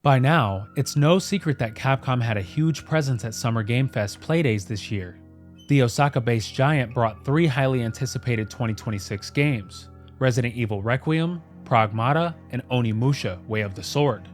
By now, it's no secret that Capcom had a huge presence at Summer Game Fest Playdays this year. The Osaka-based giant brought 3 highly anticipated 2026 games: Resident Evil Requiem, Pragmata, and Onimusha: Way of the Sword.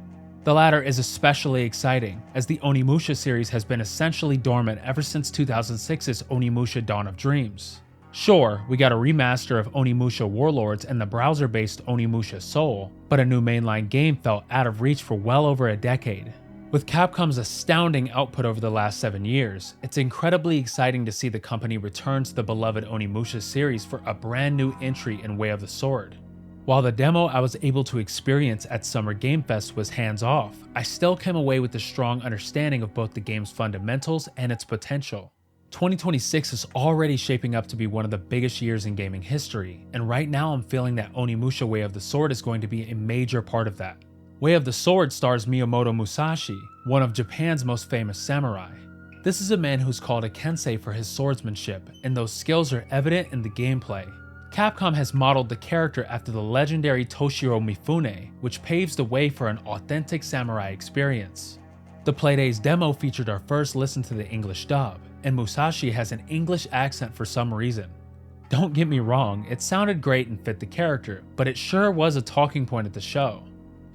The latter is especially exciting, as the Onimusha series has been essentially dormant ever since 2006's Onimusha: Dawn of Dreams. Sure, we got a remaster of Onimusha Warlords and the browser-based Onimusha Soul, but a new mainline game felt out of reach for well over a decade. With Capcom's astounding output over the last 7 years, it's incredibly exciting to see the company return to the beloved Onimusha series for a brand new entry in Way of the Sword. While the demo I was able to experience at Summer Game Fest was hands-off, I still came away with a strong understanding of both the game's fundamentals and its potential. 2026 is already shaping up to be one of the biggest years in gaming history, and right now I'm feeling that Onimusha: Way of the Sword is going to be a major part of that. Way of the Sword stars Miyamoto Musashi, one of Japan's most famous samurai. This is a man who's called a kensei for his swordsmanship, and those skills are evident in the gameplay. Capcom has modeled the character after the legendary Toshiro Mifune, which paves the way for an authentic samurai experience. The Playdays demo featured our first listen to the English dub, and Musashi has an English accent for some reason. Don't get me wrong, it sounded great and fit the character, but it sure was a talking point at the show.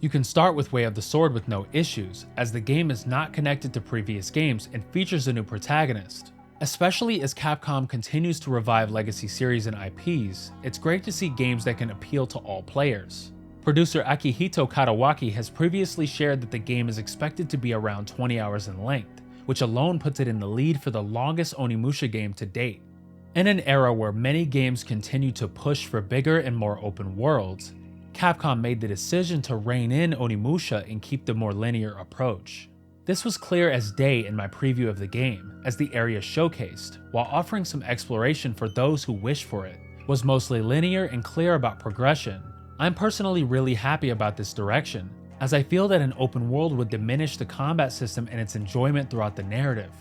You can start with Way of the Sword with no issues, as the game is not connected to previous games and features a new protagonist. Especially as Capcom continues to revive legacy series and IPs, it's great to see games that can appeal to all players. Producer Akihito Kadawaki has previously shared that the game is expected to be around 20 hours in length, which alone puts it in the lead for the longest Onimusha game to date. In an era where many games continue to push for bigger and more open worlds, Capcom made the decision to rein in Onimusha and keep the more linear approach. This was clear as day in my preview of the game, as the area showcased, while offering some exploration for those who wish for it, was mostly linear and clear about progression. I'm personally really happy about this direction, as I feel that an open world would diminish the combat system and its enjoyment throughout the narrative.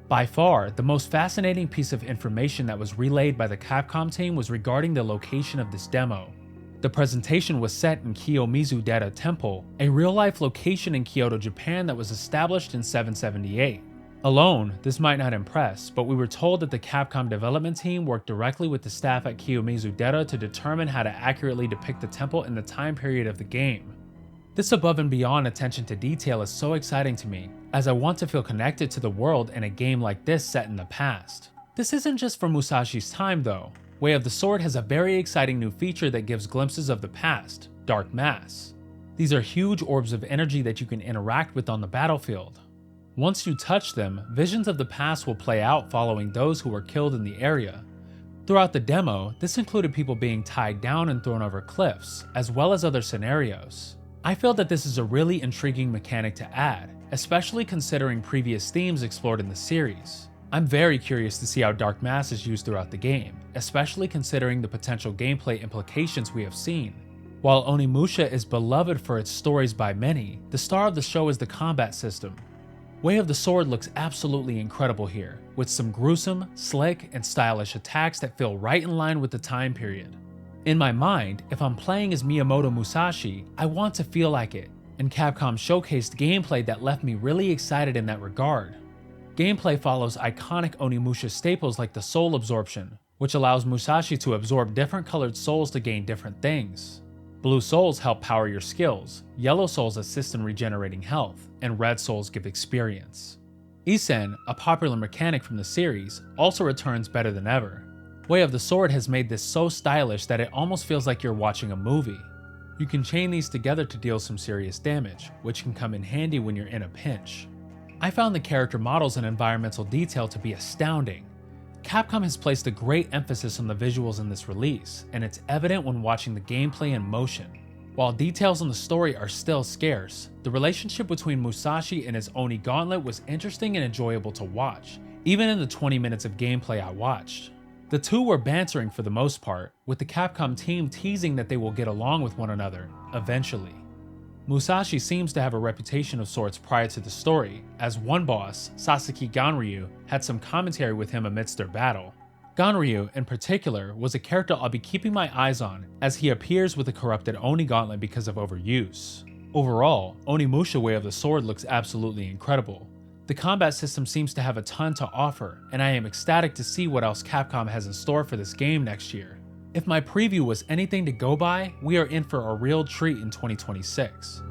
By far, the most fascinating piece of information that was relayed by the Capcom team was regarding the location of this demo. The presentation was set in Kiyomizu-dera Temple, a real-life location in Kyoto, Japan that was established in 778. Alone, this might not impress, but we were told that the Capcom development team worked directly with the staff at Kiyomizu-dera to determine how to accurately depict the temple in the time period of the game. This above and beyond attention to detail is so exciting to me, as I want to feel connected to the world in a game like this set in the past. This isn't just for Musashi's time though. Way of the Sword has a very exciting new feature that gives glimpses of the past, Dark Mass. These are huge orbs of energy that you can interact with on the battlefield. Once you touch them, visions of the past will play out following those who were killed in the area. Throughout the demo, this included people being tied down and thrown over cliffs, as well as other scenarios. I feel that this is a really intriguing mechanic to add, especially considering previous themes explored in the series. I'm very curious to see how Dark Mass is used throughout the game, especially considering the potential gameplay implications we have seen. While Onimusha is beloved for its stories by many, the star of the show is the combat system. Way of the Sword looks absolutely incredible here, with some gruesome, slick, and stylish attacks that feel right in line with the time period. In my mind, if I'm playing as Miyamoto Musashi, I want to feel like it, and Capcom showcased gameplay that left me really excited in that regard. Gameplay follows iconic Onimusha staples like the soul absorption, which allows Musashi to absorb different colored souls to gain different things. Blue souls help power your skills, yellow souls assist in regenerating health, and red souls give experience. Isen, a popular mechanic from the series, also returns better than ever. Way of the Sword has made this so stylish that it almost feels like you're watching a movie. You can chain these together to deal some serious damage, which can come in handy when you're in a pinch. I found the character models and environmental detail to be astounding. Capcom has placed a great emphasis on the visuals in this release, and it's evident when watching the gameplay in motion. While details on the story are still scarce, the relationship between Musashi and his Oni gauntlet was interesting and enjoyable to watch, even in the 20 minutes of gameplay I watched. The two were bantering for the most part, with the Capcom team teasing that they will get along with one another, eventually. Musashi seems to have a reputation of sorts prior to the story, as one boss, Sasaki Ganryu, had some commentary with him amidst their battle. Ganryu, in particular, was a character I'll be keeping my eyes on, as he appears with a corrupted Oni gauntlet because of overuse. Overall, Onimusha Way of the Sword looks absolutely incredible. The combat system seems to have a ton to offer, and I am ecstatic to see what else Capcom has in store for this game next year. If my preview was anything to go by, we are in for a real treat in 2026.